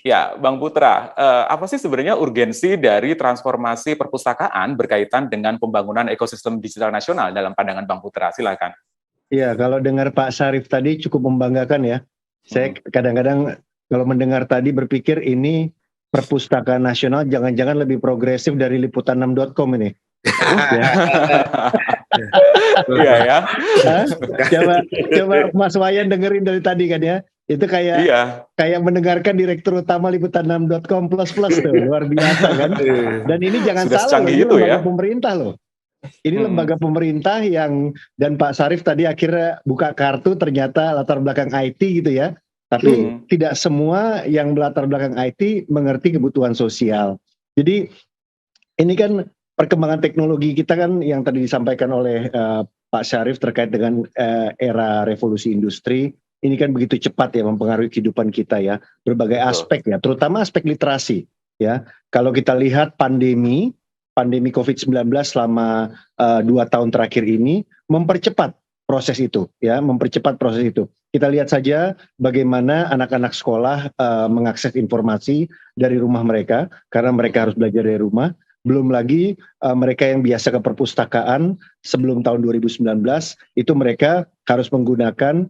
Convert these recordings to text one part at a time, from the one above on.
Ya, Bang Putra, apa sih sebenarnya urgensi dari transformasi perpustakaan berkaitan dengan pembangunan ekosistem digital nasional dalam pandangan Bang Putra? Silakan. Iya, kalau dengar Pak Syarif tadi cukup membanggakan ya. Saya kadang-kadang kalau mendengar tadi berpikir ini perpustakaan nasional jangan-jangan lebih progresif dari liputan6.com ini. Ya. Iya ya. Coba Mas Wayan dengerin dari tadi kan ya. Itu kayak Iya. mendengarkan direktur utama liputan6.com plus tuh, luar biasa kan. Dan ini jangan Sudah salah loh, secanggih ini itu lembaga ya. pemerintah loh. Ini lembaga pemerintah dan Pak Syarif tadi akhirnya buka kartu ternyata latar belakang IT gitu ya. Tapi tidak semua yang latar belakang IT mengerti kebutuhan sosial. Jadi ini kan perkembangan teknologi kita kan yang tadi disampaikan oleh Pak Syarif terkait dengan era revolusi industri. Ini kan begitu cepat ya mempengaruhi kehidupan kita ya. Berbagai aspek ya, terutama aspek literasi ya. Kalau kita lihat pandemi COVID-19 selama 2 tahun terakhir ini mempercepat proses itu ya, Kita lihat saja bagaimana anak-anak sekolah mengakses informasi dari rumah mereka karena mereka harus belajar dari rumah. Belum lagi mereka yang biasa ke perpustakaan sebelum tahun 2019 itu mereka harus menggunakan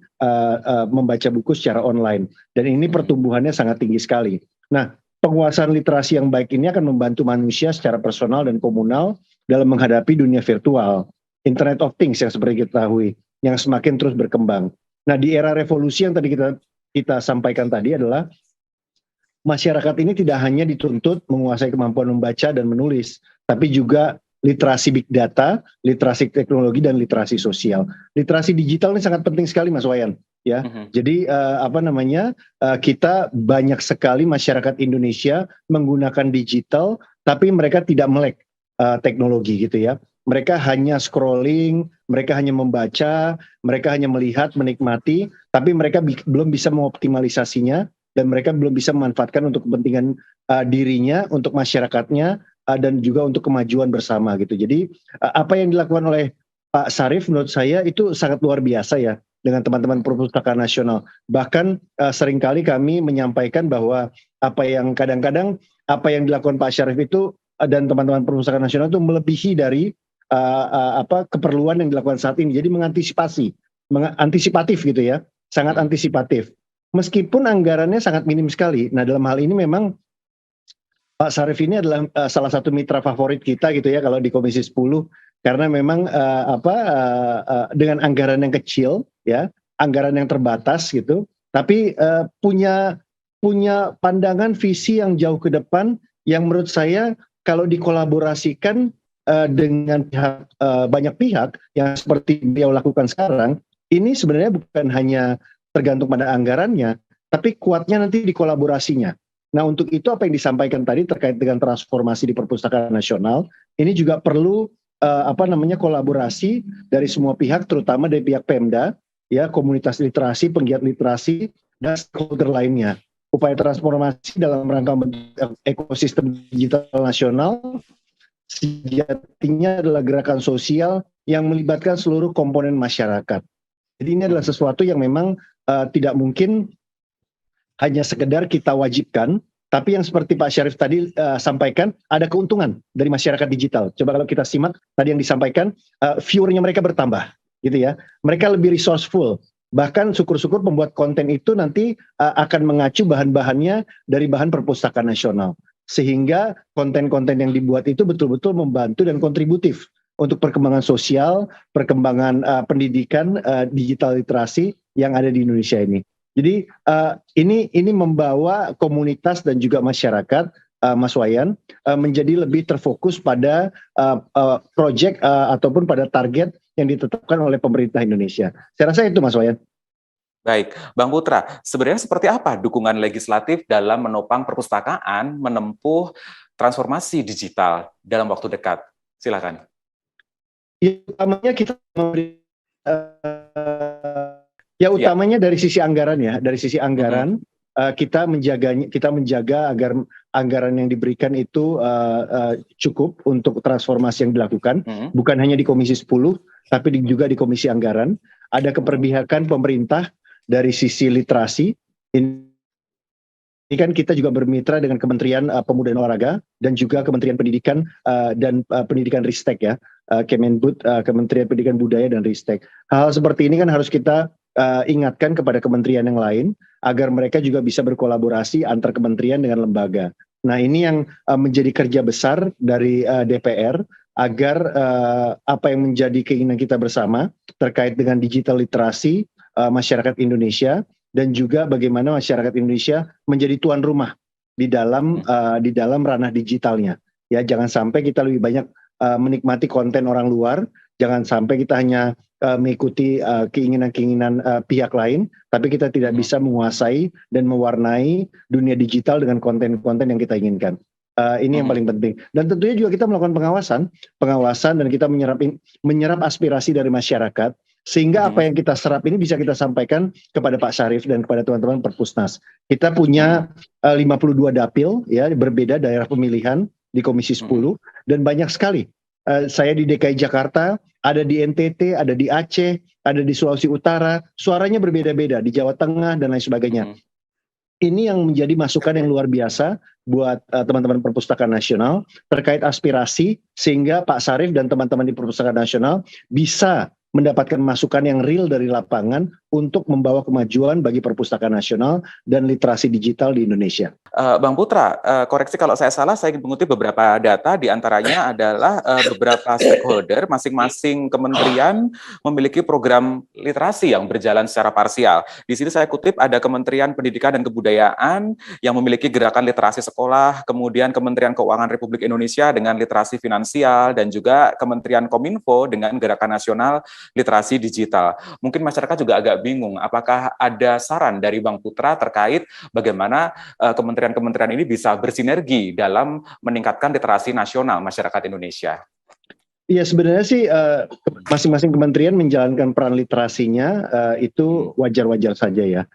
membaca buku secara online, dan ini pertumbuhannya sangat tinggi sekali. Nah, penguasaan literasi yang baik ini akan membantu manusia secara personal dan komunal dalam menghadapi dunia virtual, Internet of Things yang seperti kita ketahui, yang semakin terus berkembang. Nah, di era revolusi yang tadi kita sampaikan tadi adalah masyarakat ini tidak hanya dituntut menguasai kemampuan membaca dan menulis, tapi juga literasi big data, literasi teknologi, dan literasi sosial. Literasi digital ini sangat penting sekali, Mas Wayan. Ya, jadi kita banyak sekali masyarakat Indonesia menggunakan digital, tapi mereka tidak melek teknologi gitu ya. Mereka hanya scrolling, mereka hanya membaca, mereka hanya melihat, menikmati, tapi mereka belum bisa mengoptimalisasinya dan mereka belum bisa memanfaatkan untuk kepentingan dirinya, untuk masyarakatnya, dan juga untuk kemajuan bersama gitu. Jadi apa yang dilakukan oleh Pak Syarif menurut saya itu sangat luar biasa ya dengan teman-teman perpustakaan nasional. Bahkan seringkali kami menyampaikan bahwa kadang-kadang apa yang dilakukan Pak Syarif itu dan teman-teman perpustakaan nasional itu melebihi dari keperluan yang dilakukan saat ini. Jadi antisipatif gitu ya, sangat antisipatif. Meskipun anggarannya sangat minim sekali. Nah, dalam hal ini memang Pak Syarif ini adalah salah satu mitra favorit kita gitu ya kalau di Komisi 10, karena memang dengan anggaran yang kecil ya, anggaran yang terbatas gitu, tapi punya pandangan visi yang jauh ke depan yang menurut saya kalau dikolaborasikan dengan banyak pihak yang seperti beliau lakukan sekarang, ini sebenarnya bukan hanya tergantung pada anggarannya, tapi kuatnya nanti di kolaborasinya. Nah, untuk itu apa yang disampaikan tadi terkait dengan transformasi di perpustakaan nasional, ini juga perlu kolaborasi dari semua pihak, terutama dari pihak Pemda, ya, komunitas literasi, penggiat literasi, dan stakeholder lainnya. Upaya transformasi dalam rangka ekosistem digital nasional sejatinya adalah gerakan sosial yang melibatkan seluruh komponen masyarakat. Jadi ini adalah sesuatu yang memang tidak mungkin hanya sekedar kita wajibkan, tapi yang seperti Pak Syarif tadi sampaikan, ada keuntungan dari masyarakat digital. Coba kalau kita simak tadi yang disampaikan, viewernya mereka bertambah, gitu ya. Mereka lebih resourceful. Bahkan syukur-syukur pembuat konten itu nanti akan mengacu bahan-bahannya dari bahan perpustakaan nasional. Sehingga konten-konten yang dibuat itu betul-betul membantu dan kontributif untuk perkembangan sosial, perkembangan pendidikan, digital literasi yang ada di Indonesia ini. Jadi ini membawa komunitas dan juga masyarakat, Mas Wayan, menjadi lebih terfokus pada proyek ataupun pada target yang ditetapkan oleh pemerintah Indonesia. Saya rasa itu, Mas Wayan. Baik, Bang Putra, sebenarnya seperti apa dukungan legislatif dalam menopang perpustakaan menempuh transformasi digital dalam waktu dekat? Silakan. Ya, utamanya kita utamanya dari sisi anggaran ya, dari sisi anggaran kita menjaga agar anggaran yang diberikan itu cukup untuk transformasi yang dilakukan, bukan hanya di Komisi 10, tapi juga di Komisi Anggaran. Ada keperpihakan pemerintah dari sisi literasi, Ini kan kita juga bermitra dengan Kementerian Pemuda dan Olahraga dan juga Kementerian Pendidikan dan Pendidikan Ristek ya, Kemendbud, Kementerian Pendidikan Budaya dan Ristek. Hal seperti ini kan harus kita ingatkan kepada kementerian yang lain agar mereka juga bisa berkolaborasi antar kementerian dengan lembaga. Nah ini yang menjadi kerja besar dari DPR agar apa yang menjadi keinginan kita bersama terkait dengan digital literasi masyarakat Indonesia dan juga bagaimana masyarakat Indonesia menjadi tuan rumah di dalam ranah digitalnya. Ya, jangan sampai kita lebih banyak menikmati konten orang luar, jangan sampai kita hanya mengikuti keinginan-keinginan pihak lain, tapi kita tidak bisa menguasai dan mewarnai dunia digital dengan konten-konten yang kita inginkan. Ini yang paling penting. Dan tentunya juga kita melakukan pengawasan dan kita menyerap aspirasi dari masyarakat. Sehingga apa yang kita serap ini bisa kita sampaikan kepada Pak Syarif dan kepada teman-teman Perpusnas. Kita punya 52 dapil ya, berbeda daerah pemilihan di Komisi 10 dan banyak sekali. Saya di DKI Jakarta, ada di NTT, ada di Aceh, ada di Sulawesi Utara, suaranya berbeda-beda di Jawa Tengah dan lain sebagainya. Ini yang menjadi masukan yang luar biasa buat teman-teman Perpustakaan Nasional terkait aspirasi sehingga Pak Syarif dan teman-teman di Perpustakaan Nasional bisa mendapatkan masukan yang real dari lapangan untuk membawa kemajuan bagi perpustakaan nasional dan literasi digital di Indonesia. Bang Putra, koreksi kalau saya salah, saya mengutip beberapa data, di antaranya adalah beberapa stakeholder, masing-masing kementerian memiliki program literasi yang berjalan secara parsial. Di sini saya kutip ada Kementerian Pendidikan dan Kebudayaan yang memiliki gerakan literasi sekolah, kemudian Kementerian Keuangan Republik Indonesia dengan literasi finansial, dan juga Kementerian Kominfo dengan gerakan nasional literasi digital. Mungkin masyarakat juga agak bingung, apakah ada saran dari Bang Putra terkait bagaimana kementerian-kementerian ini bisa bersinergi dalam meningkatkan literasi nasional masyarakat Indonesia? Iya, sebenarnya sih masing-masing kementerian menjalankan peran literasinya itu wajar-wajar saja ya.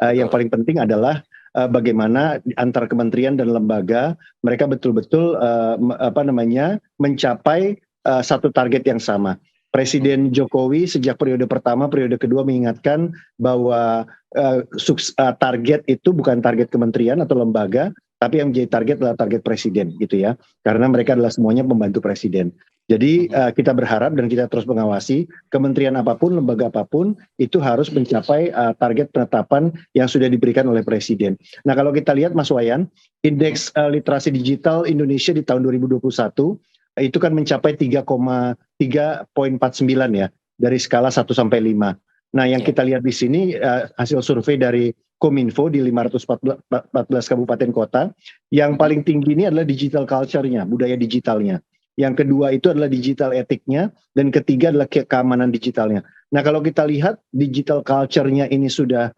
Yang paling penting adalah bagaimana antar kementerian dan lembaga mereka betul-betul mencapai satu target yang sama. Presiden Jokowi sejak periode pertama, periode kedua mengingatkan bahwa target itu bukan target kementerian atau lembaga, tapi yang menjadi target adalah target presiden gitu ya. Karena mereka adalah semuanya pembantu presiden. Jadi kita berharap dan kita terus mengawasi kementerian apapun, lembaga apapun itu harus mencapai target penetapan yang sudah diberikan oleh presiden. Nah kalau kita lihat Mas Wayan, indeks literasi digital Indonesia di tahun 2021 itu kan mencapai 3,49 ya dari skala 1 sampai 5. Nah, yang kita lihat di sini hasil survei dari Kominfo di 514 kabupaten kota, yang paling tinggi ini adalah digital culture-nya, budaya digitalnya. Yang kedua itu adalah digital etiknya, dan ketiga adalah keamanan digitalnya. Nah, kalau kita lihat digital culture-nya ini sudah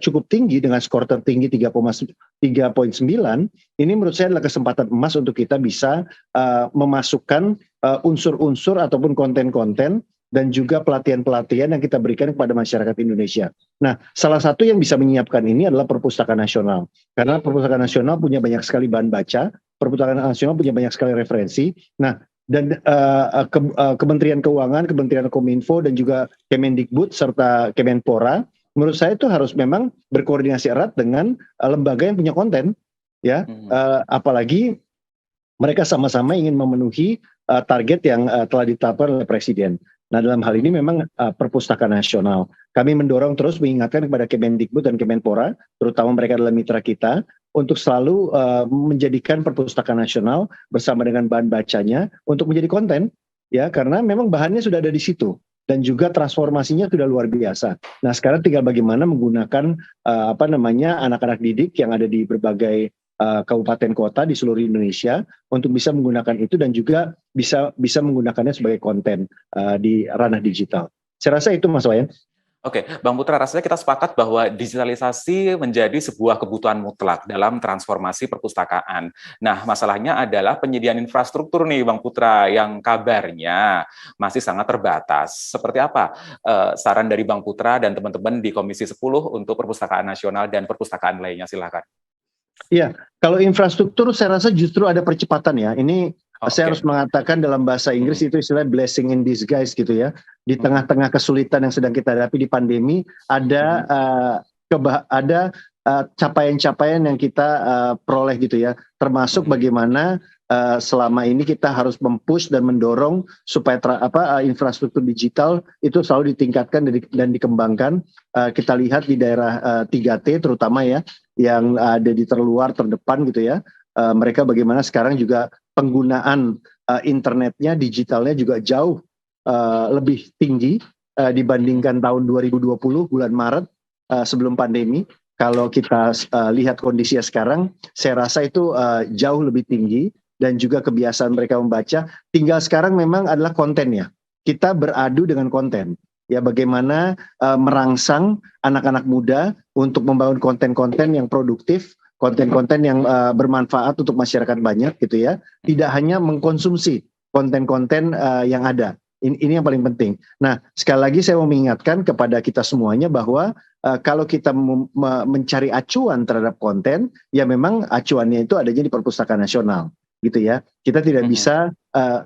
cukup tinggi dengan skor tertinggi 3,9, ini menurut saya adalah kesempatan emas untuk kita bisa memasukkan unsur-unsur ataupun konten-konten dan juga pelatihan-pelatihan yang kita berikan kepada masyarakat Indonesia. Nah, salah satu yang bisa menyiapkan ini adalah Perpustakaan Nasional. Karena Perpustakaan Nasional punya banyak sekali bahan baca, Perpustakaan Nasional punya banyak sekali referensi. Nah, dan Kementerian Keuangan, Kementerian Kominfo, dan juga Kemendikbud serta Kemenpora, menurut saya itu harus memang berkoordinasi erat dengan lembaga yang punya konten, ya. Apalagi mereka sama-sama ingin memenuhi target yang telah ditetapkan oleh Presiden. Nah, dalam hal ini memang Perpustakaan Nasional. Kami mendorong terus mengingatkan kepada Kemendikbud dan Kemenpora, terutama mereka adalah mitra kita, untuk selalu menjadikan Perpustakaan Nasional bersama dengan bahan bacanya untuk menjadi konten, ya, karena memang bahannya sudah ada di situ. Dan juga transformasinya sudah luar biasa. Nah, sekarang tinggal bagaimana menggunakan anak-anak didik yang ada di berbagai kabupaten kota di seluruh Indonesia untuk bisa menggunakan itu dan juga bisa menggunakannya sebagai konten di ranah digital. Saya rasa itu Mas Wayan. Oke, Bang Putra, rasanya kita sepakat bahwa digitalisasi menjadi sebuah kebutuhan mutlak dalam transformasi perpustakaan. Nah, masalahnya adalah penyediaan infrastruktur nih, Bang Putra, yang kabarnya masih sangat terbatas. Seperti apa saran dari Bang Putra dan teman-teman di Komisi 10 untuk Perpustakaan Nasional dan perpustakaan lainnya? Silakan. Iya, kalau infrastruktur saya rasa justru ada percepatan ya. Ini saya harus mengatakan dalam bahasa Inggris itu istilah blessing in disguise gitu ya. Di tengah-tengah kesulitan yang sedang kita hadapi di pandemi, ada capaian-capaian yang kita peroleh gitu ya, termasuk bagaimana selama ini kita harus mempush dan mendorong supaya infrastruktur digital itu selalu ditingkatkan dan dikembangkan. Kita lihat di daerah 3T terutama ya, yang ada di terluar terdepan gitu ya, mereka bagaimana sekarang juga penggunaan internetnya, digitalnya juga jauh lebih tinggi dibandingkan tahun 2020 bulan Maret sebelum pandemi. Kalau kita lihat kondisinya sekarang, saya rasa itu jauh lebih tinggi dan juga kebiasaan mereka membaca. Tinggal sekarang memang adalah kontennya. Kita beradu dengan konten. Ya, bagaimana merangsang anak-anak muda untuk membangun konten-konten yang produktif, konten-konten yang bermanfaat untuk masyarakat banyak gitu ya. Tidak hanya mengkonsumsi konten-konten yang ada. Ini yang paling penting. Nah, sekali lagi saya mau mengingatkan kepada kita semuanya bahwa kalau kita mencari acuan terhadap konten, ya memang acuannya itu adanya di Perpustakaan Nasional, gitu ya. Kita tidak bisa,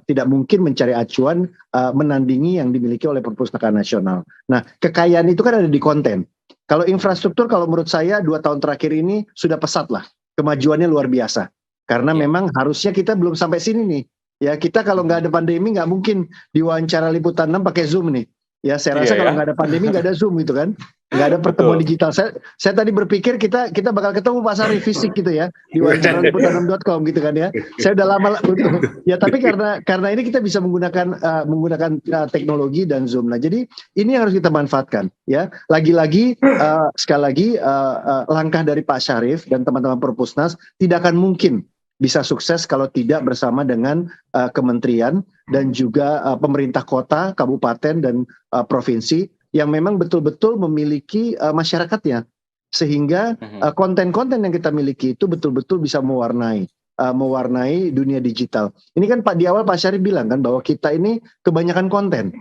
tidak mungkin mencari acuan menandingi yang dimiliki oleh Perpustakaan Nasional. Nah, kekayaan itu kan ada di konten. Kalau infrastruktur, kalau menurut saya 2 tahun terakhir ini sudah pesat lah, kemajuannya luar biasa. Karena memang harusnya kita belum sampai sini nih. Ya, kita kalau nggak ada pandemi nggak mungkin diwawancara Liputan 6 pakai Zoom nih. Ya, saya rasa kalau nggak ada pandemi nggak ada Zoom gitu kan. Nggak ada pertemuan digital. Saya tadi berpikir kita bakal ketemu Pak Sarif fisik gitu ya, di wawancara liputan6.com gitu kan ya. Saya udah lama ya, tapi karena ini kita bisa menggunakan teknologi dan Zoom. Nah, jadi ini yang harus kita manfaatkan ya. Lagi-lagi sekali lagi langkah dari Pak Sarif dan teman-teman Perpusnas tidak akan mungkin bisa sukses kalau tidak bersama dengan kementerian dan juga pemerintah kota, kabupaten, dan provinsi yang memang betul-betul memiliki masyarakatnya. Sehingga konten-konten yang kita miliki itu betul-betul bisa mewarnai dunia digital. Ini kan di awal Pak Syarif bilang kan bahwa kita ini kebanyakan konten.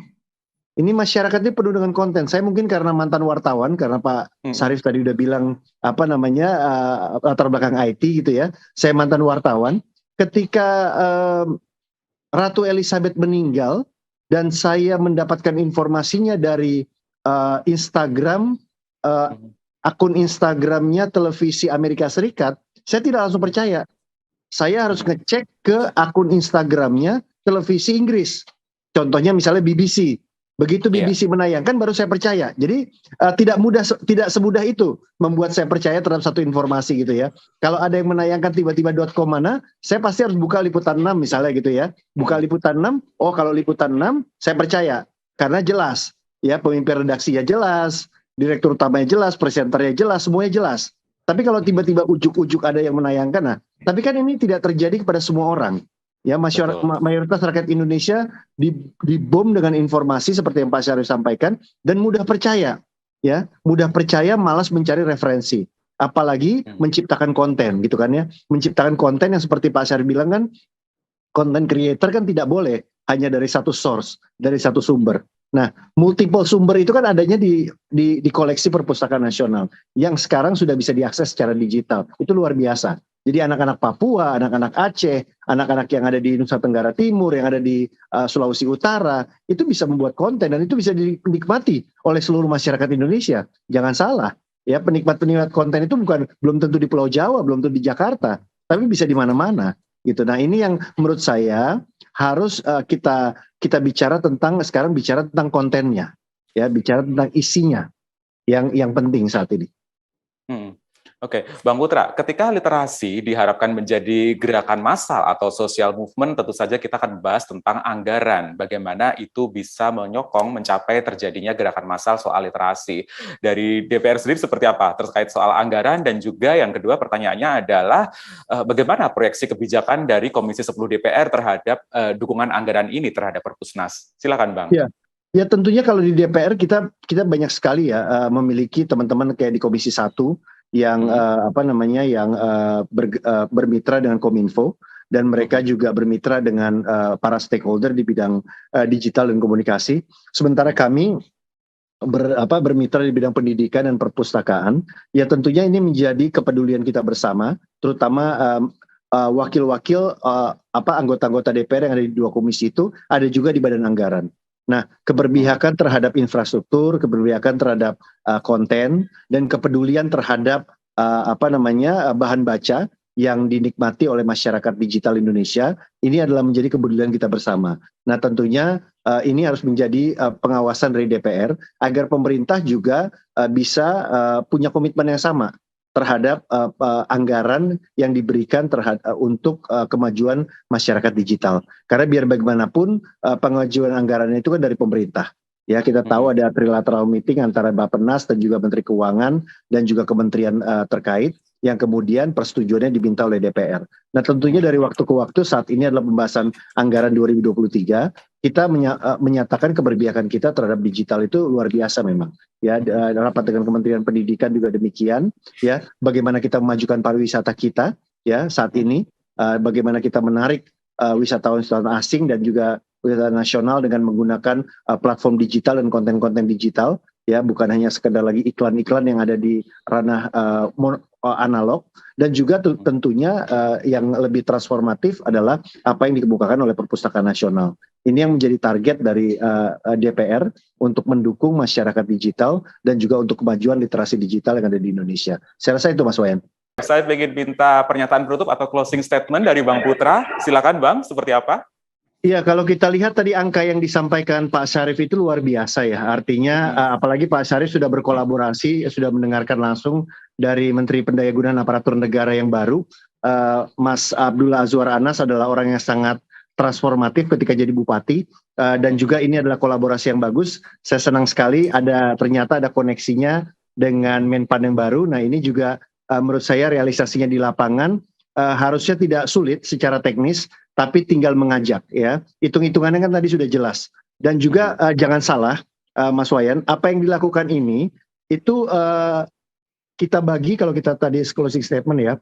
Ini masyarakat ini penuh dengan konten. Saya mungkin karena mantan wartawan, karena Pak Sarif tadi udah bilang latar belakang IT gitu ya. Saya mantan wartawan. Ketika Ratu Elizabeth meninggal dan saya mendapatkan informasinya dari Instagram, akun Instagramnya televisi Amerika Serikat, saya tidak langsung percaya. Saya harus ngecek ke akun Instagramnya televisi Inggris. Contohnya misalnya BBC. Begitu BBC menayangkan baru saya percaya. Jadi tidak semudah itu membuat saya percaya terhadap satu informasi gitu ya. Kalau ada yang menayangkan tiba-tiba .com mana, saya pasti harus buka Liputan 6 misalnya gitu ya. Buka Liputan 6, oh kalau Liputan 6 saya percaya karena jelas ya, pemimpin redaksinya jelas, direktur utamanya jelas, presenternya jelas, semuanya jelas. Tapi kalau tiba-tiba ujuk-ujuk ada yang menayangkan, nah, tapi kan ini tidak terjadi kepada semua orang. Ya, mayoritas rakyat Indonesia dibom dengan informasi seperti yang Pak Syarif sampaikan dan mudah percaya, ya, mudah percaya, malas mencari referensi, apalagi menciptakan konten, gitu kan ya, menciptakan konten yang seperti Pak Syarif bilang kan, content creator kan tidak boleh hanya dari satu source, dari satu sumber. Nah, multiple sumber itu kan adanya di koleksi Perpustakaan Nasional yang sekarang sudah bisa diakses secara digital. Itu luar biasa. Jadi anak-anak Papua, anak-anak Aceh, anak-anak yang ada di Nusa Tenggara Timur, yang ada di Sulawesi Utara, itu bisa membuat konten dan itu bisa dinikmati oleh seluruh masyarakat Indonesia. Jangan salah, ya, penikmat-penikmat konten itu belum tentu di Pulau Jawa, belum tentu di Jakarta, tapi bisa di mana-mana. Gitu. Nah, ini yang menurut saya harus kita bicara tentang kontennya, ya, bicara tentang isinya yang penting saat ini. Oke, Bang Putra, ketika literasi diharapkan menjadi gerakan massal atau social movement, tentu saja kita akan bahas tentang anggaran, bagaimana itu bisa menyokong mencapai terjadinya gerakan massal soal literasi. Dari DPR sendiri seperti apa terkait soal anggaran, dan juga yang kedua pertanyaannya adalah bagaimana proyeksi kebijakan dari Komisi 10 DPR terhadap dukungan anggaran ini terhadap Perpusnas. Silakan, Bang. Ya, tentunya kalau di DPR kita banyak sekali ya memiliki teman-teman kayak di Komisi 1 yang bermitra dengan Kominfo, dan mereka juga bermitra dengan para stakeholder di bidang digital dan komunikasi. Sementara kami bermitra di bidang pendidikan dan perpustakaan. Ya, tentunya ini menjadi kepedulian kita bersama, terutama wakil-wakil anggota-anggota DPR yang ada di 2 komisi itu ada juga di Badan Anggaran. Nah, keberpihakan terhadap infrastruktur, keberpihakan terhadap konten, dan kepedulian terhadap bahan baca yang dinikmati oleh masyarakat digital Indonesia. Ini adalah menjadi kepedulian kita bersama. Nah, tentunya ini harus menjadi pengawasan dari DPR agar pemerintah juga bisa punya komitmen yang sama terhadap anggaran yang diberikan untuk kemajuan masyarakat digital. Karena biar bagaimanapun pengajuan anggaran itu kan dari pemerintah. Ya, kita tahu ada trilateral meeting antara Bappenas dan juga Menteri Keuangan dan juga kementerian terkait yang kemudian persetujuannya diminta oleh DPR. Nah, tentunya dari waktu ke waktu saat ini adalah pembahasan anggaran 2023, kita menyatakan keberpihakan kita terhadap digital itu luar biasa memang. Ya, rapat dengan Kementerian Pendidikan juga demikian. Ya, bagaimana kita memajukan pariwisata kita ya saat ini, bagaimana kita menarik wisatawan-wisatawan asing dan juga wisatawan nasional dengan menggunakan platform digital dan konten-konten digital. Ya, bukan hanya sekedar lagi iklan-iklan yang ada di ranah analog, dan juga tentunya yang lebih transformatif adalah apa yang dikemukakan oleh Perpustakaan Nasional. Ini yang menjadi target dari DPR untuk mendukung masyarakat digital dan juga untuk kemajuan literasi digital yang ada di Indonesia. Saya rasa itu, Mas Wayan. Saya ingin minta pernyataan penutup atau closing statement dari Bang Putra. Silakan, Bang, seperti apa? Iya, kalau kita lihat tadi angka yang disampaikan Pak Syarif itu luar biasa ya. Artinya apalagi Pak Syarif sudah berkolaborasi, sudah mendengarkan langsung dari Menteri Pendayagunaan Aparatur Negara yang baru. Mas Abdullah Azwar Anas adalah orang yang sangat transformatif ketika jadi bupati, dan juga ini adalah kolaborasi yang bagus. Saya senang sekali ternyata ada koneksinya dengan Menpan yang baru. Nah, ini juga menurut saya realisasinya di lapangan harusnya tidak sulit secara teknis, tapi tinggal mengajak ya. Hitung-hitungannya kan tadi sudah jelas. Dan juga jangan salah Mas Wayan, apa yang dilakukan ini itu kita bagi, kalau kita tadi closing statement ya.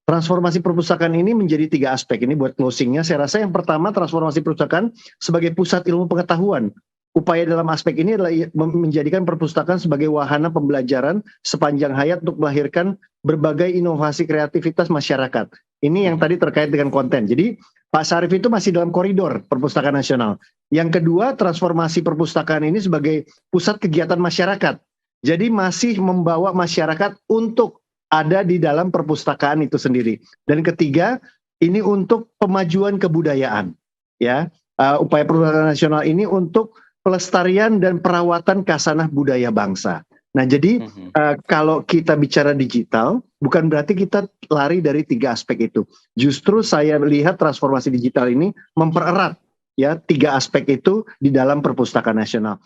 Transformasi perpustakaan ini menjadi 3 aspek. Ini buat closingnya, saya rasa yang pertama transformasi perpustakaan sebagai pusat ilmu pengetahuan. Upaya dalam aspek ini adalah menjadikan perpustakaan sebagai wahana pembelajaran sepanjang hayat untuk melahirkan berbagai inovasi kreativitas masyarakat. Ini yang tadi terkait dengan konten. Jadi Pak Syarif itu masih dalam koridor Perpustakaan Nasional. Yang kedua, transformasi perpustakaan ini sebagai pusat kegiatan masyarakat. Jadi masih membawa masyarakat untuk ada di dalam perpustakaan itu sendiri. Dan ketiga, ini untuk pemajuan kebudayaan. Ya, upaya Perpustakaan Nasional ini untuk pelestarian dan perawatan khasanah budaya bangsa. Nah, jadi kalau kita bicara digital, bukan berarti kita lari dari 3 aspek itu. Justru saya melihat transformasi digital ini mempererat ya 3 aspek itu di dalam Perpustakaan Nasional.